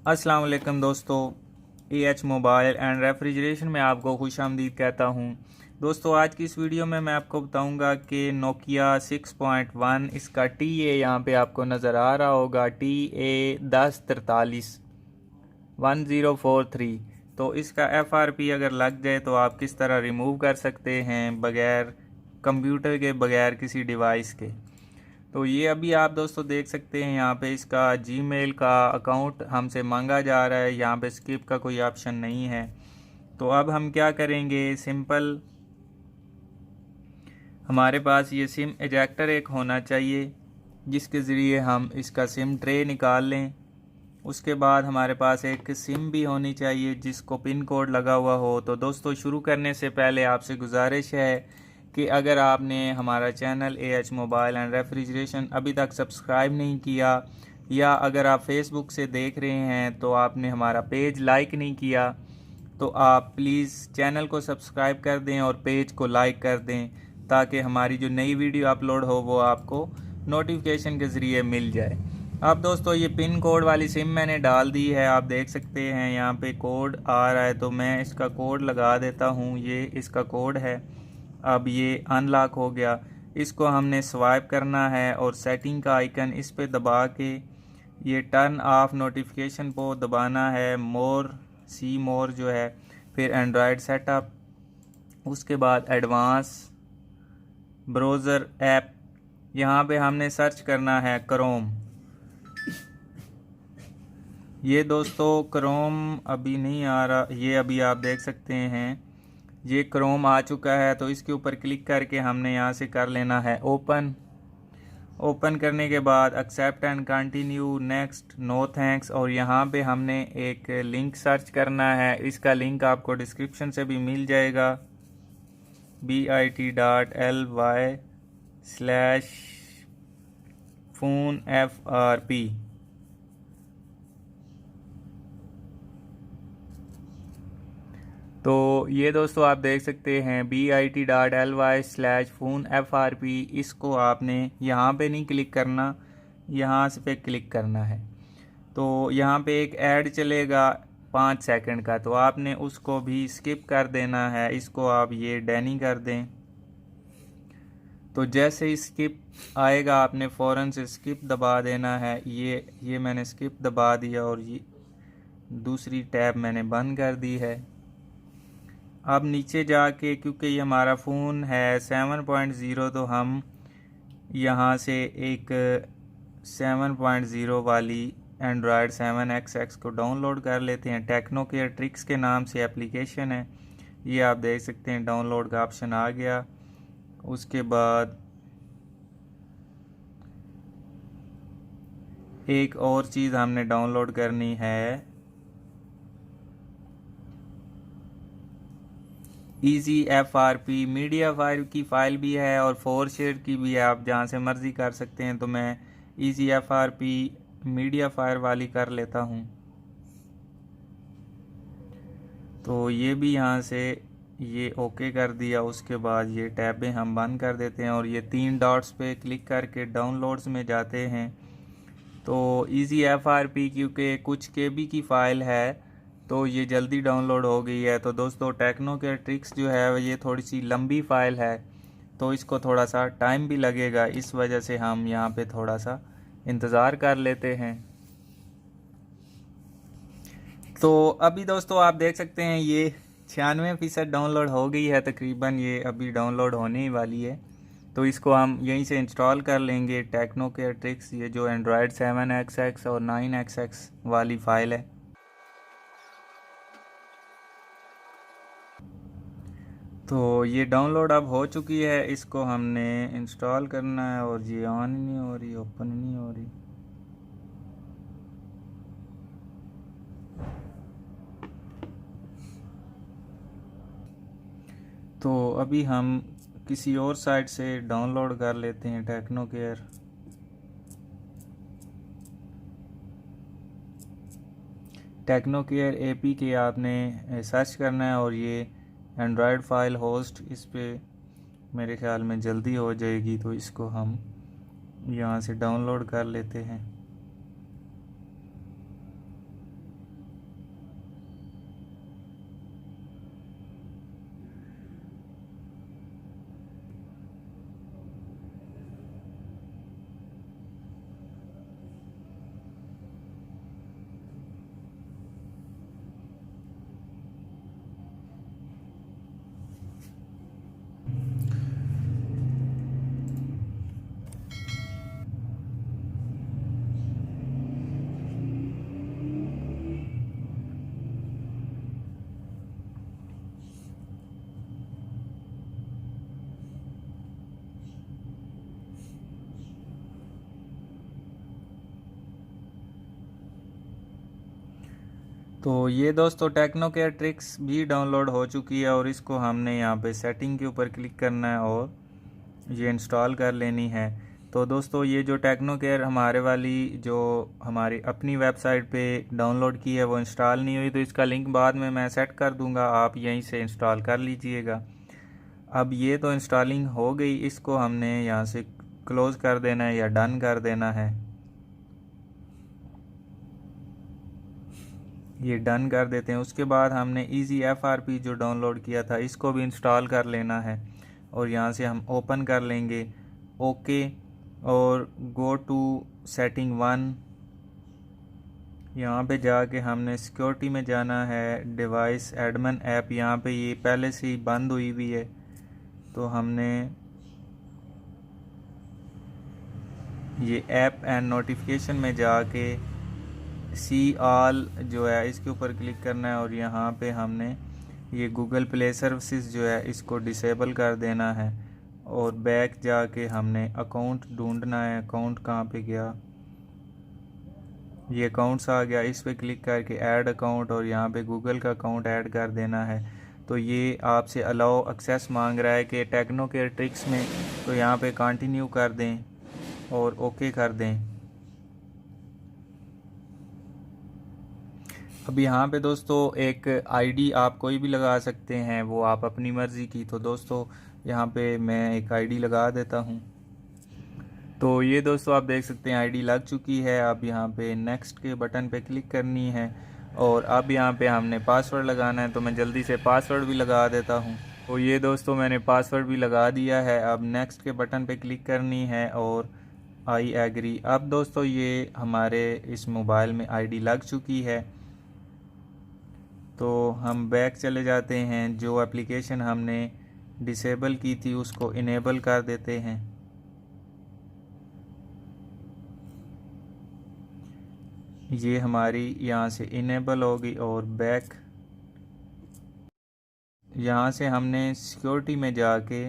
अस्सलाम वालेकुम दोस्तों, एएच मोबाइल एंड रेफ्रिजरेशन में आपको खुशामदीद कहता हूं। दोस्तों, आज की इस वीडियो में मैं आपको बताऊंगा कि नोकिया 6.1 इसका TA यहाँ पे आपको नज़र आ रहा होगा, TA1043 1043। तो इसका FRP अगर लग जाए तो आप किस तरह रिमूव कर सकते हैं बगैर कंप्यूटर के, बगैर किसी डिवाइस के। तो ये अभी आप दोस्तों देख सकते हैं यहाँ पे इसका जीमेल का अकाउंट हमसे मांगा जा रहा है। यहाँ पे स्किप का कोई ऑप्शन नहीं है। तो अब हम क्या करेंगे, सिंपल हमारे पास ये सिम एजेक्टर एक होना चाहिए जिसके ज़रिए हम इसका सिम ट्रे निकाल लें। उसके बाद हमारे पास एक सिम भी होनी चाहिए जिसको पिन कोड लगा हुआ हो। तो दोस्तों, शुरू करने से पहले आपसे गुजारिश है कि अगर आपने हमारा channel AH mobile and refrigeration अभी तक सब्सक्राइब नहीं किया, या अगर आप फेसबुक से देख रहे हैं तो आपने हमारा पेज लाइक नहीं किया, तो आप प्लीज़ चैनल को सब्सक्राइब कर दें और पेज को लाइक कर दें ताकि हमारी जो नई वीडियो अपलोड हो वो आपको नोटिफिकेशन के ज़रिए मिल जाए। अब दोस्तों, ये पिन कोड वाली सिम मैंने डाल दी है, आप देख सकते हैं यहाँ पे कोड आ रहा है। तो मैं इसका कोड लगा देता हूँ, ये इसका कोड है। अब ये अनलॉक हो गया। इसको हमने स्वाइप करना है और सेटिंग का आइकन इस पे दबा के ये टर्न ऑफ नोटिफिकेशन को दबाना है, मोर जो है, फिर एंड्रॉयड सेटअप, उसके बाद एडवांस ब्राउज़र ऐप, यहाँ पे हमने सर्च करना है क्रोम। ये दोस्तों क्रोम अभी नहीं आ रहा, ये अभी आप देख सकते हैं ये क्रोम आ चुका है। तो इसके ऊपर क्लिक करके हमने यहाँ से कर लेना है ओपन करने के बाद accept and continue, next, no thanks. और यहाँ पे हमने एक लिंक सर्च करना है। इसका लिंक आपको डिस्क्रिप्शन से भी मिल जाएगा, bit.ly/PhoneFRP। तो ये दोस्तों आप देख सकते हैं bit.ly/PhoneFRP। इसको आपने यहाँ पे नहीं क्लिक करना, यहाँ से पे क्लिक करना है। तो यहाँ पे एक ऐड चलेगा 5 सेकंड का, तो आपने उसको भी स्किप कर देना है। इसको आप ये डैनी कर दें। तो जैसे ही स्किप आएगा आपने फ़ौरन से स्किप दबा देना है। ये मैंने स्किप दबा दिया और ये दूसरी टैब मैंने बंद कर दी है। अब नीचे जाके, क्योंकि ये हमारा फ़ोन है 7.0, तो हम यहाँ से एक 7.0 वाली एंड्रॉयड 7XX को डाउनलोड कर लेते हैं। टेक्नो केयर ट्रिक्स के नाम से एप्लीकेशन है, ये आप देख सकते हैं। डाउनलोड का ऑप्शन आ गया। उसके बाद एक और चीज़ हमने डाउनलोड करनी है, EasyFRP। मीडिया फाइल की फ़ाइल भी है और 4शेर की भी है, आप जहाँ से मर्ज़ी कर सकते हैं। तो मैं EasyFRP मीडिया फाइल वाली कर लेता हूँ। तो ये भी यहाँ से ये ओके कर दिया। उसके बाद ये टैबें हम बंद कर देते हैं और ये 3 डॉट्स पे क्लिक करके डाउनलोड्स में जाते हैं। तो EasyFRP क्योंकि कुछ KB की फ़ाइल है तो ये जल्दी डाउनलोड हो गई है। तो दोस्तों, टेक्नो केयर ट्रिक्स जो है ये थोड़ी सी लंबी फ़ाइल है, तो इसको थोड़ा सा टाइम भी लगेगा। इस वजह से हम यहाँ पे थोड़ा सा इंतज़ार कर लेते हैं। तो अभी दोस्तों आप देख सकते हैं ये 96% डाउनलोड हो गई है तकरीबन, ये अभी डाउनलोड होने ही वाली है। तो इसको हम यहीं से इंस्टॉल कर लेंगे, टेक्नो केयर ट्रिक्स, ये जो एंड्रॉयड 7XX और 9XX वाली फ़ाइल है। तो ये डाउनलोड अब हो चुकी है, इसको हमने इंस्टॉल करना है। और ये ऑन ही नहीं हो रही, ओपन ही नहीं हो रही। तो अभी हम किसी और साइट से डाउनलोड कर लेते हैं टेक्नो केयर। APK आपने सर्च करना है और ये एंड्रॉयड फाइल होस्ट इस पे मेरे ख्याल में जल्दी हो जाएगी। तो इसको हम यहाँ से डाउनलोड कर लेते हैं। तो ये दोस्तों टेक्नो केयर ट्रिक्स भी डाउनलोड हो चुकी है और इसको हमने यहाँ पे सेटिंग के ऊपर क्लिक करना है और ये इंस्टॉल कर लेनी है। तो दोस्तों ये जो टेक्नो केयर हमारे वाली जो हमारी अपनी वेबसाइट पे डाउनलोड की है वो इंस्टॉल नहीं हुई, तो इसका लिंक बाद में मैं सेट कर दूंगा, आप यहीं से इंस्टॉल कर लीजिएगा। अब ये तो इंस्टॉलिंग हो गई, इसको हमने यहाँ से क्लोज़ कर देना है या डन कर देना है। ये डन कर देते हैं। उसके बाद हमने इजी FRP जो डाउनलोड किया था इसको भी इंस्टॉल कर लेना है और यहाँ से हम ओपन कर लेंगे ओके और गो टू सेटिंग 1। यहाँ पे जाके हमने सिक्योरिटी में जाना है, डिवाइस एडमिन ऐप, यहाँ पे ये पहले से ही बंद हुई हुई है तो हमने ये ऐप एंड नोटिफिकेशन में जाके सी ऑल जो है इसके ऊपर क्लिक करना है और यहाँ पे हमने ये गूगल प्ले सर्विसेज जो है इसको डिसेबल कर देना है और बैक जाके हमने अकाउंट ढूंढना है। अकाउंट कहाँ पे गया, ये अकाउंट्स आ गया, इस पे क्लिक करके ऐड अकाउंट और यहाँ पे गूगल का अकाउंट ऐड कर देना है। तो ये आपसे अलाउ एक्सेस मांग रहा है कि टेक्नो केयर ट्रिक्स में, तो यहाँ पे कंटिन्यू कर दें और ओके कर दें। अब यहाँ पे दोस्तों एक आईडी आप कोई भी लगा सकते हैं, वो आप अपनी मर्ज़ी की। तो दोस्तों यहाँ पे मैं एक आईडी लगा देता हूँ। तो ये दोस्तों आप देख सकते हैं आईडी लग चुकी है। अब यहाँ पे नेक्स्ट के बटन पे क्लिक करनी है और अब यहाँ पे हमने पासवर्ड लगाना है, तो मैं जल्दी से पासवर्ड भी लगा देता हूँ। तो ये दोस्तों मैंने पासवर्ड भी लगा दिया है। अब नेक्स्ट के बटन पे क्लिक करनी है और आई एग्री। अब दोस्तों ये हमारे इस मोबाइल में आईडी लग चुकी है। तो हम बैक चले जाते हैं, जो एप्लीकेशन हमने डिसेबल की थी उसको इनेबल कर देते हैं। ये हमारी यहाँ से इनेबल होगी और बैक यहाँ से हमने सिक्योरिटी में जाके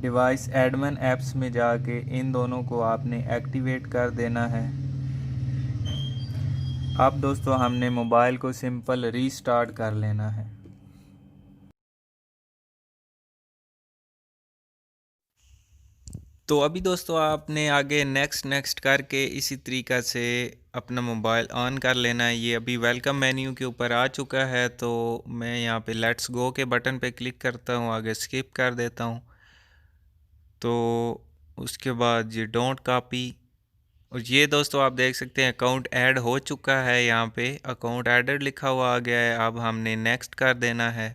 डिवाइस एडमिन ऐप्स में जाके इन दोनों को आपने एक्टिवेट कर देना है। अब दोस्तों हमने मोबाइल को सिंपल रीस्टार्ट कर लेना है। तो अभी दोस्तों आपने आगे नेक्स्ट करके इसी तरीक़ा से अपना मोबाइल ऑन कर लेना है। ये अभी वेलकम मेन्यू के ऊपर आ चुका है, तो मैं यहाँ पे लेट्स गो के बटन पे क्लिक करता हूँ, आगे स्किप कर देता हूँ। तो उसके बाद ये डोंट कॉपी, और ये दोस्तों आप देख सकते हैं अकाउंट ऐड हो चुका है, यहाँ पे अकाउंट एडेड लिखा हुआ आ गया है। अब हमने नेक्स्ट कर देना है।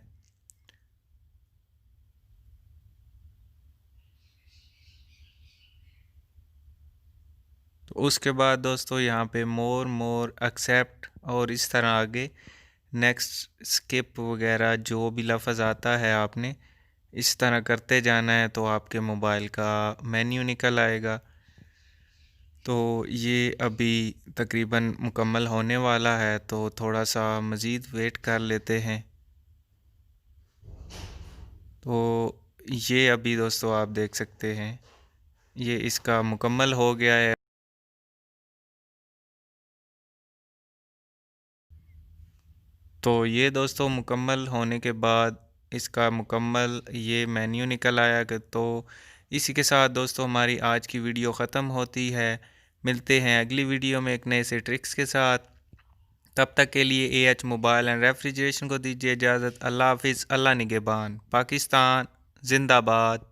तो उसके बाद दोस्तों यहाँ पे मोर एक्सेप्ट और इस तरह आगे नेक्स्ट स्किप वगैरह जो भी लफ्ज़ आता है आपने इस तरह करते जाना है, तो आपके मोबाइल का मेन्यू निकल आएगा। तो ये अभी तकरीबन मुकम्मल होने वाला है, तो थोड़ा सा मज़ीद वेट कर लेते हैं। तो ये अभी दोस्तों आप देख सकते हैं ये इसका मुकम्मल हो गया है। तो ये दोस्तों मुकम्मल होने के बाद इसका मुकम्मल ये मेन्यू निकल आया कि, तो इसी के साथ दोस्तों हमारी आज की वीडियो ख़त्म होती है। मिलते हैं अगली वीडियो में एक नए से ट्रिक्स के साथ। तब तक के लिए AH मोबाइल एंड रेफ्रिजरेशन को दीजिए इजाज़त। अल्लाह हाफिज़, अल्लाह निगहबान, पाकिस्तान जिंदाबाद।